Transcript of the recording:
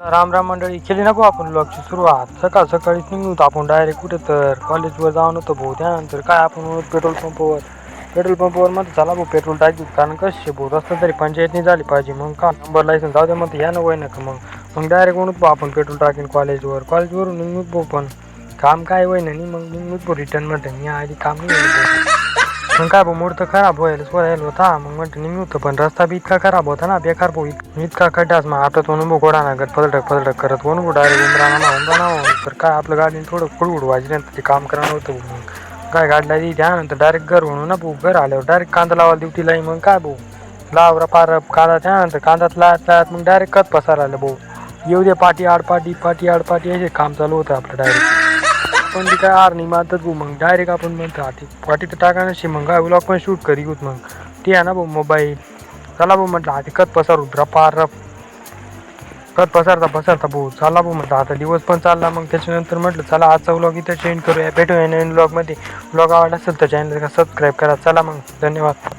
राम राम मंडळी, केली नको आपण ब्लॉगची सुरुवात. सकाळ सकाळीच निघून आपण डायरेक्ट कुठे तर कॉलेजवर जाऊन होतो भाऊ. त्यानंतर काय आपण पेट्रोल पंपावर मध्ये चला भाऊ पेट्रोल टाकी. कारण कसे भाऊ रस्ता तरी पंचायतनी झाली पाहिजे. मग का नंबर लायसन जाऊ दे मग या ना वय नका मग डायरेक्ट म्हणून आपण पेट्रोल टाकीन कॉलेजवरून निघून भाऊ. पण काम काय वय नाही मग निघून भाऊ रिटर्न म्हणते मी आधी काम नाही. मग काय भाऊ मूड तर खराब व्हायला होता. मग म्हणते निघतो पण रस्ता बी इतका खराब होता ना बेकार भाऊ. इतका खड्डाच मग आता तो नको घोडा ना फलटक करत कोण डायरेक्ट उमराना तर काय आपलं गाडी थोडं खुडखुड वाजल्यानंतर ते काम करायला होतं भाऊ. मग काय गाडीला त्यानंतर डायरेक्ट घर म्हणून ना भाऊ. घर आल्यावर डायरेक्ट कांदा लावायला ड्युटीला. मग काय भाऊ लावरा पारप कांदा त्यानंतर कांदात लात मग डायरेक्ट कत पसार आलं भाऊ. येऊ दे पाठी आडपाठी असे काम चालू होतं आपलं डायरेक्ट. पण ती काय आर नाही मारतात भाऊ. मग डायरेक्ट आपण म्हणतो पाठी तर टाका नशी मग काय व्लॉग पण शूट करी होत. मग ते आहे ना भाऊ मोबाईल. चला भाऊ म्हटलं हाती कत पसार रप कत पसारता भाऊ. चला भाऊ म्हटलं आता दिवस पण चालला. मग त्याच्यानंतर म्हटलं चला आजचा व्लॉग इथं चेंज करूया. भेटूया नवीन व्लॉगमध्ये. व्लॉग आवडला असेल तर चॅनल सबस्क्राईब करा. चला मग धन्यवाद.